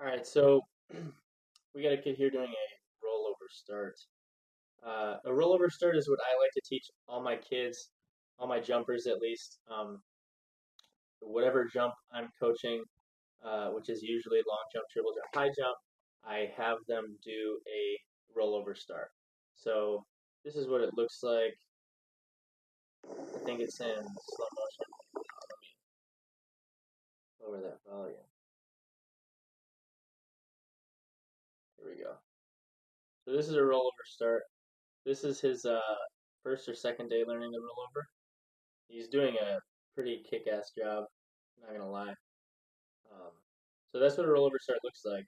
All right, so we got a kid here doing a rollover start. A rollover start is what I like to teach all my kids, all my jumpers at least. Whatever jump I'm coaching, which is usually long jump, triple jump, high jump, I have them do a rollover start. So this is what it looks like. I think it's in slow motion. Let me lower that volume. Here we go. So this is a rollover start. This is his first or second day learning the rollover. He's doing a pretty kick-ass job, not gonna lie. Um, so that's what a rollover start looks like.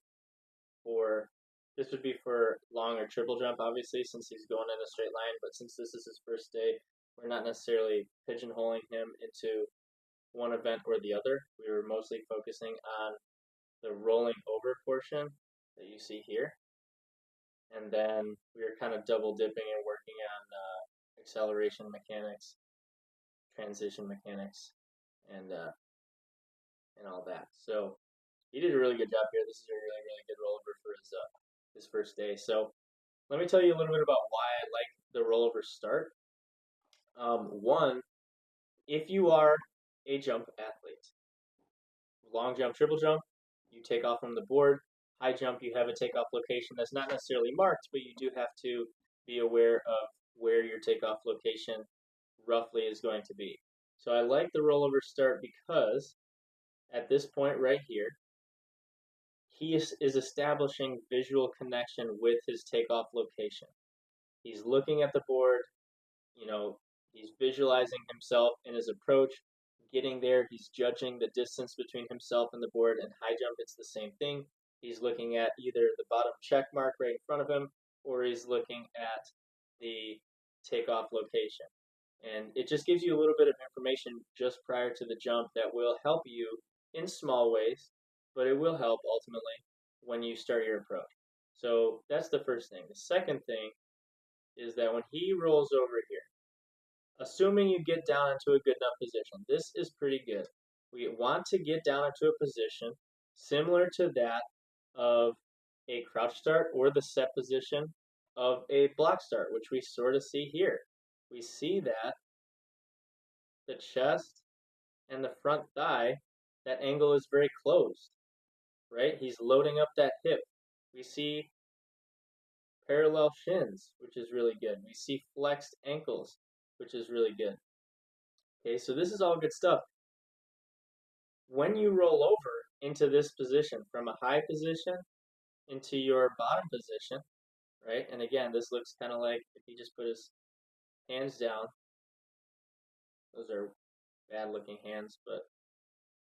For this would be for long or triple jump, obviously, since he's going in a straight line. But since this is his first day, we're not necessarily pigeonholing him into one event or the other. We were mostly focusing on the rolling over portion that you see here, and then we were kind of double dipping and working on acceleration mechanics, transition mechanics, and all that. So he did a really good job here. This is a really good rollover for his first day. So let me tell you a little bit about why I like the rollover start. One, if you are a jump athlete, long jump, triple jump, you take off from the board. High jump, you have a takeoff location that's not necessarily marked, but you do have to be aware of where your takeoff location roughly is going to be. So I like the rollover start because at this point right here, he is establishing visual connection with his takeoff location. He's looking at the board, you know, he's visualizing himself in his approach, getting there, he's judging the distance between himself and the board. And high jump, it's the same thing. He's looking at either the bottom check mark right in front of him, or he's looking at the takeoff location. And it just gives you a little bit of information just prior to the jump that will help you in small ways, but it will help ultimately when you start your approach. So that's the first thing. The second thing is that when he rolls over here, assuming you get down into a good enough position, this is pretty good. We want to get down into a position similar to that of a crouch start or the set position of a block start, which we sort of see here. We see that the chest and the front thigh, that angle is very closed, right? He's loading up that hip. We see parallel shins, which is really good. We see flexed ankles, which is really good. Okay, so this is all good stuff. When you roll over into this position, from a high position into your bottom position, right? And again, this looks kind of like if he just put his hands down. Those are bad looking hands, but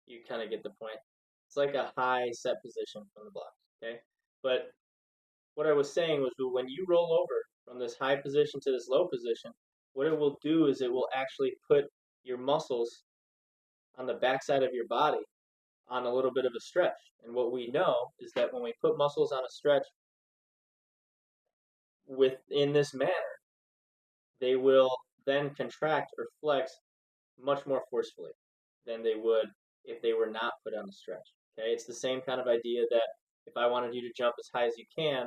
you kind of get the point. It's like a high set position from the block, okay? But what I was saying was when you roll over from this high position to this low position, what it will do is it will actually put your muscles on the backside of your body on a little bit of a stretch. And what we know is that when we put muscles on a stretch in this manner, they will then contract or flex much more forcefully than they would if they were not put on a stretch. Okay, it's the same kind of idea that if I wanted you to jump as high as you can,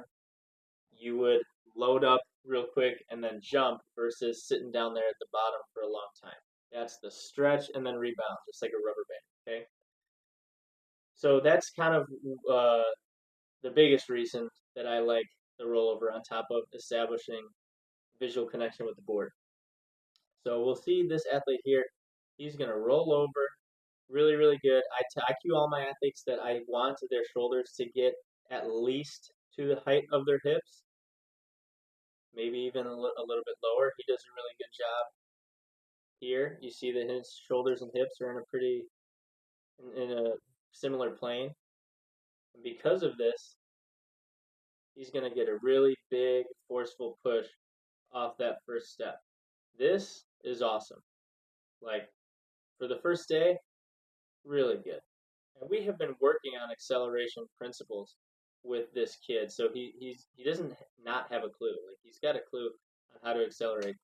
you would load up real quick and then jump versus sitting down there at the bottom for a long time. That's the stretch and then rebound, just like a rubber band. Okay, so that's kind of the biggest reason that I like the rollover on top of establishing visual connection with the board. So we'll see this athlete here. He's going to roll over really good. I cue all my athletes that I want their shoulders to get at least to the height of their hips, maybe even a little bit lower. He does a really good job here. You see that his shoulders and hips are in a similar plane. And because of this, he's going to get a really big, forceful push off that first step. This is awesome. Like, for the first day, really good. And we have been working on acceleration principles with this kid, so he doesn't not have a clue. Like, he's got a clue on how to accelerate.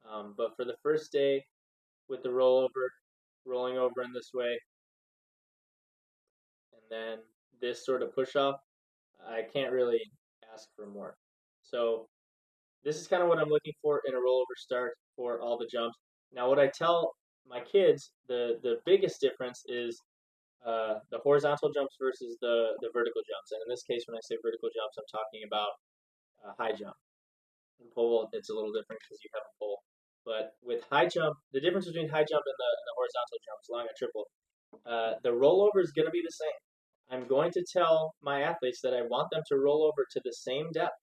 But for the first day, with the rollover, rolling over in this way, and then this sort of push off, I can't really ask for more. So this is kind of what I'm looking for in a rollover start for all the jumps. Now, what I tell my kids, the biggest difference is the horizontal jumps versus the vertical jumps. And in this case, when I say vertical jumps, I'm talking about high jump. In pole vault, it's a little different because you have a pole. But with high jump, the difference between high jump and the horizontal jumps, long and triple, the rollover is going to be the same. I'm going to tell my athletes that I want them to roll over to the same depth.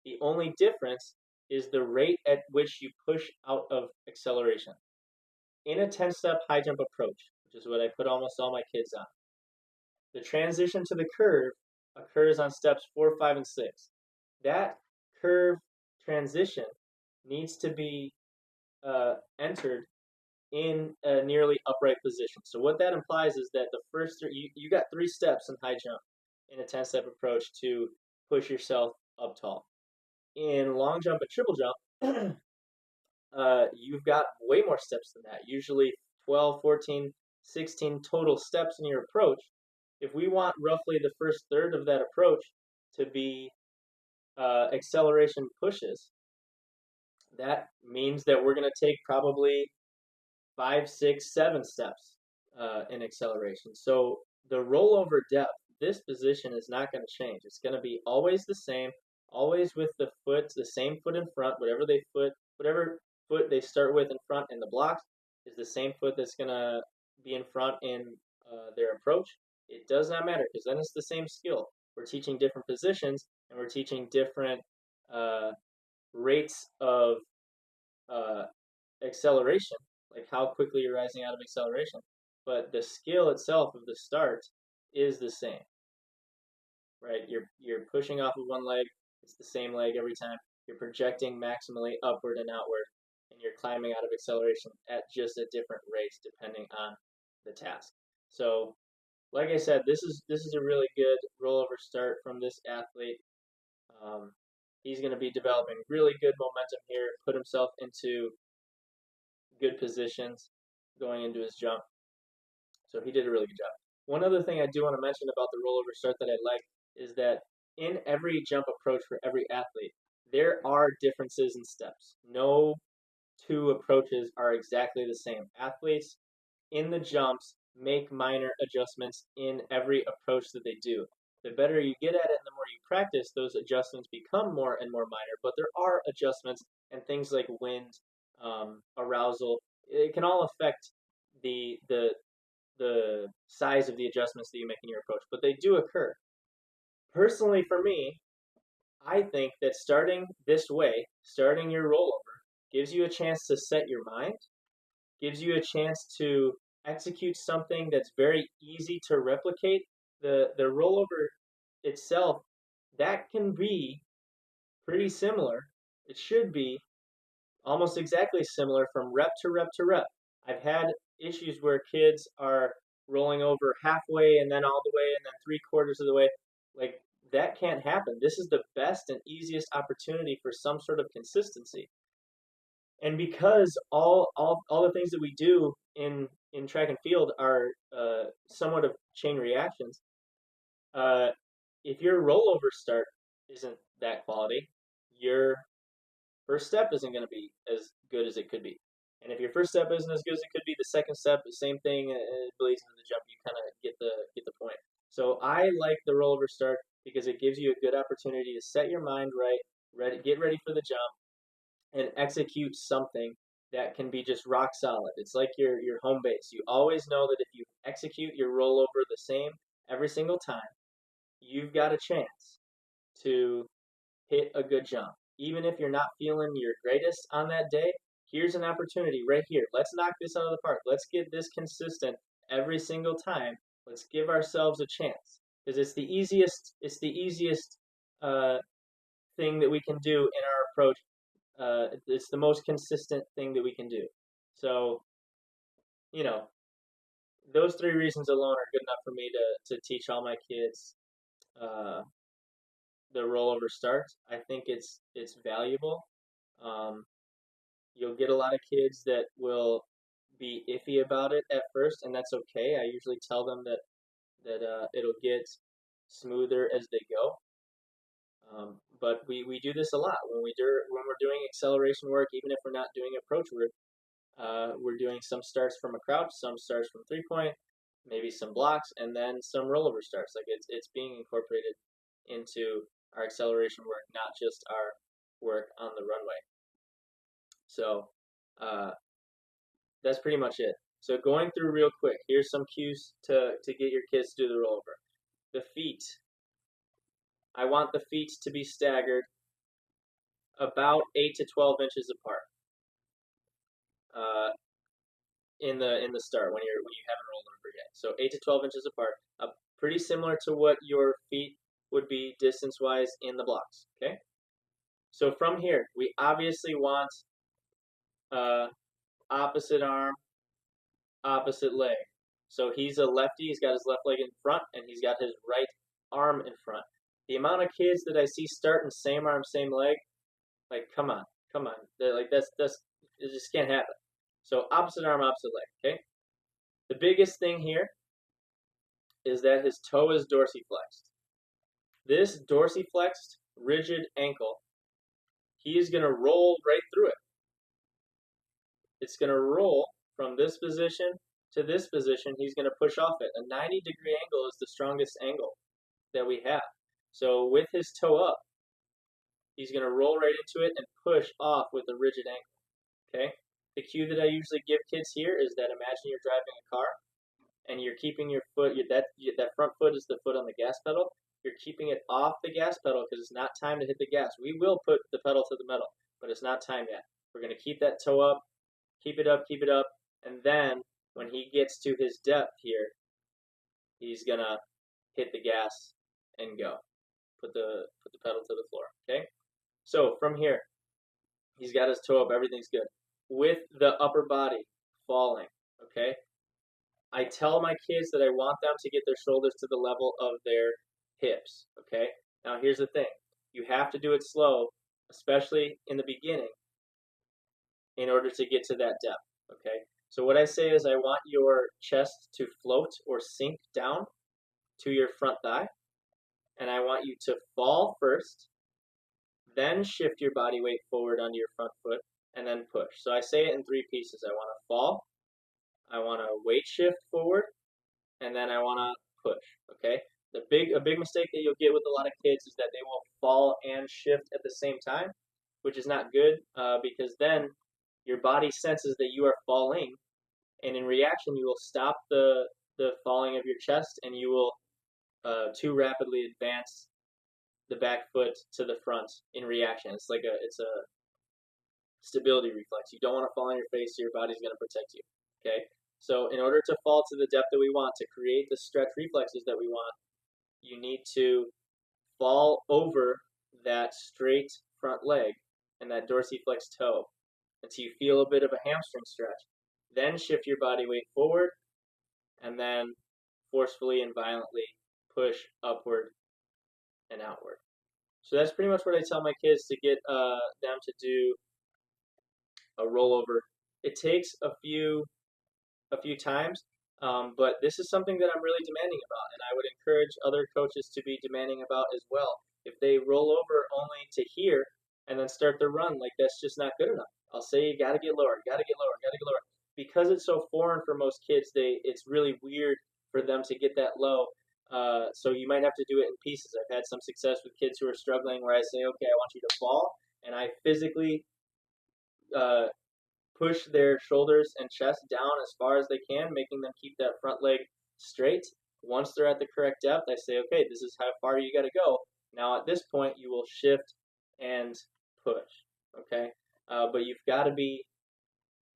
The only difference is the rate at which you push out of acceleration. In a 10-step high jump approach, which is what I put almost all my kids on, the transition to the curve occurs on steps 4, 5, and 6. That curve transition needs to be entered in a nearly upright position. So what that implies is that the first you got 3 steps in high jump in a 10-step approach to push yourself up tall. In long jump and triple jump, you've got way more steps than that, usually 12, 14, 16 total steps in your approach. If we want roughly the first third of that approach to be acceleration pushes, that means that we're going to take probably 5, 6, 7 steps in acceleration. So the rollover depth, this position is not going to change. It's going to be always the same, always with the same foot in front, whatever foot they start with in front in the blocks is the same foot that's going to be in front in their approach. It does not matter because then it's the same skill. We're teaching different positions and we're teaching different rates of acceleration, like how quickly you're rising out of acceleration. But the skill itself of the start is the same, right? You're pushing off of one leg, it's the same leg every time. You're projecting maximally upward and outward, and you're climbing out of acceleration at just a different rates depending on the task. So, like I said, this is a really good rollover start from this athlete. He's going to be developing really good momentum here, put himself into good positions going into his jump. So he did a really good job. One other thing I do want to mention about the rollover start that I like is that in every jump approach for every athlete, there are differences in steps. No two approaches are exactly the same. Athletes in the jumps make minor adjustments in every approach that they do. The better you get at it and the more you practice, those adjustments become more and more minor. But there are adjustments and things like wind, arousal. It can all affect the size of the adjustments that you make in your approach, but they do occur. Personally, for me, I think that starting this way, starting your rollover, gives you a chance to set your mind, gives you a chance to execute something that's very easy to replicate. The rollover itself, that can be pretty similar. It should be almost exactly similar from rep to rep to rep. I've had issues where kids are rolling over halfway and then all the way and then 3/4 of the way. Like that can't happen. This is the best and easiest opportunity for some sort of consistency. And because all the things that we do in track and field are somewhat of chain reactions, uh, if your rollover start isn't that quality, your first step isn't going to be as good as it could be. And if your first step isn't as good as it could be, the second step, the same thing, it bleeds into the jump. You kind of get the point. So I like the rollover start because it gives you a good opportunity to set your mind right, get ready for the jump, and execute something that can be just rock solid. It's like your home base. You always know that if you execute your rollover the same every single time, you've got a chance to hit a good jump. Even if you're not feeling your greatest on that day, here's an opportunity right here. Let's knock this out of the park. Let's get this consistent every single time. Let's give ourselves a chance because it's the easiest thing that we can do in our approach. It's the most consistent thing that we can do. So, you know, those 3 reasons alone are good enough for me to teach all my kids uh, the rollover start. I think it's valuable. Um, you'll get a lot of kids that will be iffy about it at first, and that's okay. I usually tell them that it'll get smoother as they go. But we do this a lot when we're doing acceleration work, even if we're not doing approach work. We're doing some starts from a crouch, some starts from 3-point, maybe some blocks, and then some rollover starts. Like it's being incorporated into our acceleration work, not just our work on the runway. So that's pretty much it. So going through real quick, here's some cues to get your kids to do the rollover. The feet. I want the feet to be staggered about 8 to 12 inches apart. In the start when you haven't rolled over yet. So 8 to 12 inches apart, pretty similar to what your feet would be distance wise in the blocks. Okay. So from here, we obviously want opposite arm, opposite leg. So he's a lefty. He's got his left leg in front, and he's got his right arm in front. The amount of kids that I see starting same arm, same leg, like come on. They're like that's it just can't happen. So opposite arm, opposite leg. Okay. The biggest thing here is that his toe is dorsiflexed. This dorsiflexed, rigid ankle, he is going to roll right through it. It's going to roll from this position to this position. He's going to push off it. A 90-degree angle is the strongest angle that we have. So with his toe up, he's going to roll right into it and push off with a rigid ankle. Okay? The cue that I usually give kids here is that imagine you're driving a car and you're keeping your foot, that front foot is the foot on the gas pedal. You're keeping it off the gas pedal because it's not time to hit the gas. We will put the pedal to the metal, but it's not time yet. We're going to keep that toe up, keep it up, and then when he gets to his depth here, he's going to hit the gas and go. Put the pedal to the floor, okay? So from here, he's got his toe up, everything's good. With the upper body falling, okay? I tell my kids that I want them to get their shoulders to the level of their hips, okay? Now here's the thing. You have to do it slow, especially in the beginning, in order to get to that depth, okay? So what I say is I want your chest to float or sink down to your front thigh, and I want you to fall first, then shift your body weight forward onto your front foot, and then push. So I say it in 3 pieces. I want to fall, I want to weight shift forward, and then I want to push, okay? A big mistake that you'll get with a lot of kids is that they will fall and shift at the same time, which is not good because then your body senses that you are falling, and in reaction you will stop the falling of your chest, and you will too rapidly advance the back foot to the front in reaction. It's a stability reflex. You don't want to fall on your face, so your body's going to protect you, okay? So in order to fall to the depth that we want, to create the stretch reflexes that we want, you need to fall over that straight front leg and that dorsiflexed toe until you feel a bit of a hamstring stretch. Then shift your body weight forward and then forcefully and violently push upward and outward. So that's pretty much what I tell my kids to get them to do a rollover. It takes a few times, but this is something that I'm really demanding about, and I would encourage other coaches to be demanding about as well. If they roll over only to here and then start the run, like that's just not good enough. I'll say you gotta get lower, gotta get lower, gotta get lower. Because it's so foreign for most kids, it's really weird for them to get that low. So you might have to do it in pieces. I've had some success with kids who are struggling where I say, okay, I want you to fall, and I physically push their shoulders and chest down as far as they can, making them keep that front leg straight. Once they're at the correct depth, I say, okay, this is how far you got to go. Now at this point, you will shift and push, okay? But you've got to be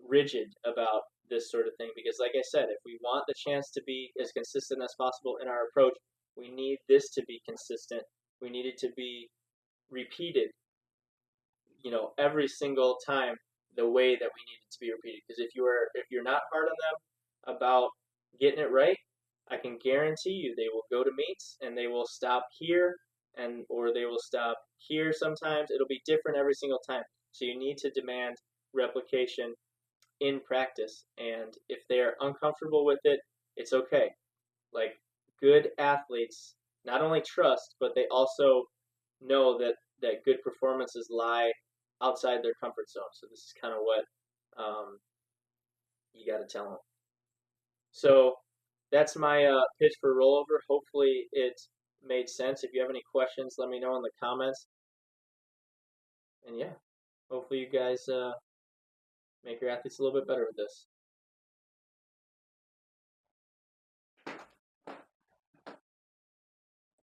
rigid about this sort of thing because, like I said, if we want the chance to be as consistent as possible in our approach, we need this to be consistent. We need it to be repeated, every single time the way that we need it to be repeated. Because if you're not hard on them about getting it right, I can guarantee you they will go to meets and they will stop here or they will stop here sometimes. It'll be different every single time. So you need to demand replication in practice. And if they are uncomfortable with it, it's okay. Like good athletes not only trust, but they also know that good performances lie outside their comfort zone. So this is kind of what you got to tell them. So that's my pitch for rollover. Hopefully it made sense. If you have any questions, let me know in the comments. And yeah, hopefully you guys make your athletes a little bit better with this.